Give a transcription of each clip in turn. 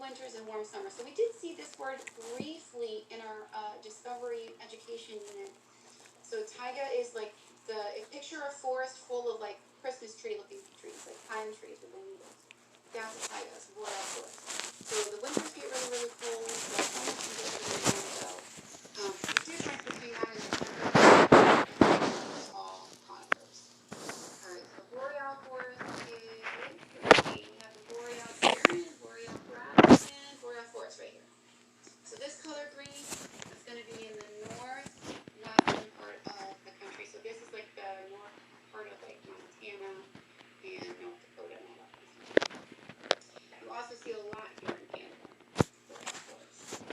winters and warm summers. So we did see this word briefly in our discovery education unit. So taiga is like picture a forest full of like Christmas tree looking trees, like pine trees with the needles. That's a taiga, it's a boreal forest. So the winters get really, really cold, the summers can get really, really cold. The difference between that and the tall conifers. Alright, so boreal forest is, we have the boreal barren, boreal grassland, boreal forest right here. So this color green is going to be in the northwestern part of the country. So this is like the north part of like Montana and North Dakota and all that kind of stuff. You also see a lot here in Canada, boreal forest.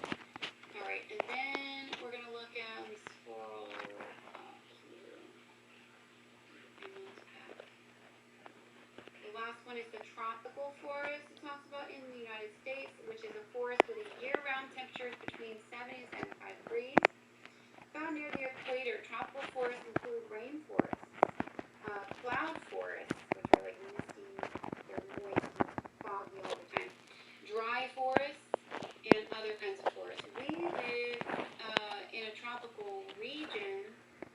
Alright, and then we're going to look at, let me scroll up here. The last one is the tropical forest. It talks about in the United States, which is a forest with a year-round temperatures between 70 and 75 degrees. Found near the equator, tropical forests include rainforests, cloud forests, which are like misty, they're moist, foggy all the time, dry forests, and other kinds of forests. We live in a tropical region,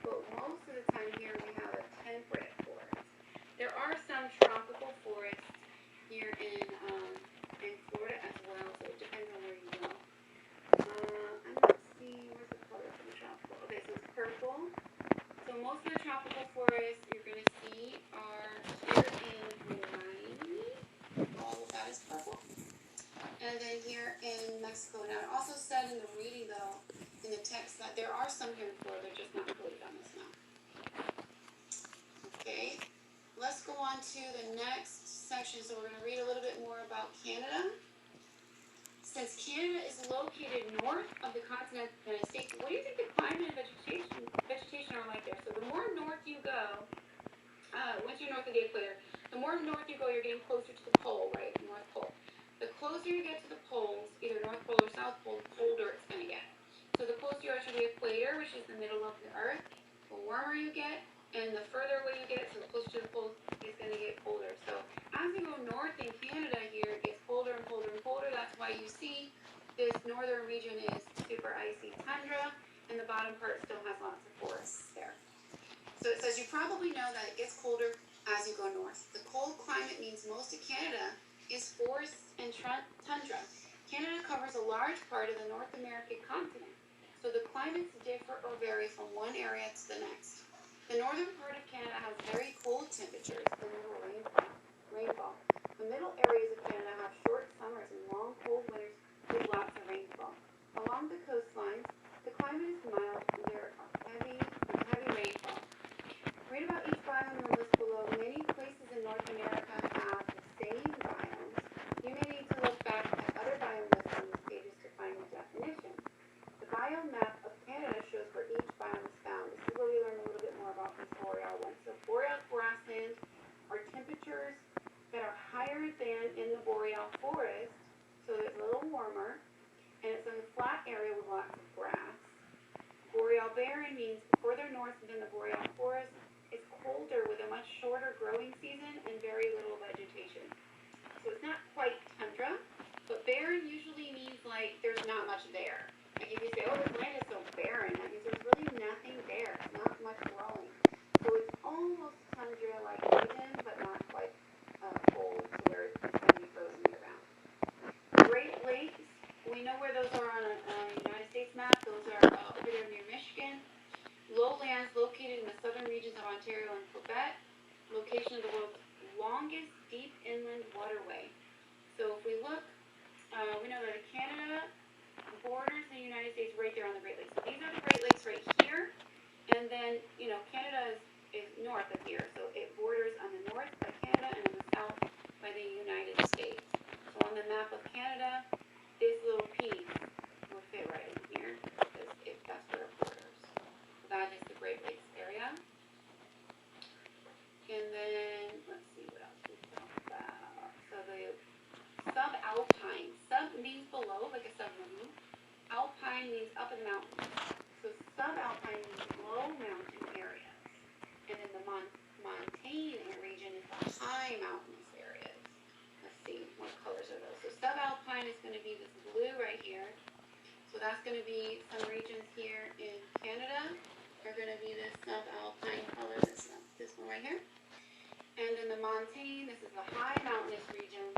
but most of the time here we have a temperate forest. There are some tropical forests here in Florida as well, so it depends on where you go. I'm not seeing, where's the color for the tropical? Okay, so it's purple. So most of the tropical forests you're going to see are here in Hawaii. All of that is purple. And then here in Mexico. Now, it also said in the reading, though, in the text, that there are some here in Florida, they're just not included on this map. Okay. Let's go on to the next section. So we're going to read a little bit more about Canada. Since Canada is located north of the continent of the United States, what do you think the climate and vegetation are like there? So the more north you go, once you're north of the equator, the more north you go, you're getting closer to the pole, right? North Pole. The closer you get to the poles, either North Pole or South Pole, the colder it's going to get. So the closer you are to the equator, which is the middle of the Earth, the warmer you get. And the further away you get, so the closer to the poles, it's going to get colder. So as you go north in Canada here, it gets colder and colder and colder. That's why you see this northern region is super icy tundra, and the bottom part still has lots of forests there. So it says you probably know that it gets colder as you go north. The cold climate means most of Canada is forests and tundra. Canada covers a large part of the North American continent, so the climates differ or vary from one area to the next. The northern part of Canada has very cold temperatures and little rainfall. The middle areas of Canada have short summers and long cold winters with lots of rainfall. Along the coastlines, the climate is mild and there are heavy rainfall. Read about each biome in the list below. Many places in North America have the same biomes. You may need to look back at other biome lists on these pages to find the definition. The biome map of Canada shows where each biome is found. This is where we learn a little bit more about these boreal ones. So boreal grassland are temperatures that are higher than in the boreal forest, so it's a little warmer, and it's in a flat area with lots of grass. Boreal barren means further north than the boreal forest. It's colder with a much shorter growing season and very little vegetation. So it's not quite tundra, but barren usually means like there's not much there. Like if you say, oh, this land is so barren, that means there's really nothing there. It's not much growing. So it's almost tundra-like region, but not quite cold to where it's going to be frozen year-round. Great Lakes, we know where those are on a United States map. Those are over there near Michigan. Lowlands located in the southern regions of Ontario and Quebec. Location of the world's longest deep inland waterway. So if we look, we know that Canada borders the United States right there on the Great Lakes. So these are the Great Lakes right here. And then, Canada is north of here. So it borders on the north by Canada and on the south by the United States. So on the map of Canada, this little piece will fit right in here because that's where it borders. So that is the Great Lakes area. And then, let's see what else we talked about. So the subalpine. Sub means below, like a submarine. Alpine means up in the mountains. So subalpine means low mountain areas. And then the montane region is the high mountainous areas. Let's see, what colors are those? So subalpine is going to be So that's going to be some regions here in Canada are going to be this subalpine color, this one right here. And then the montane, this is the high mountainous regions.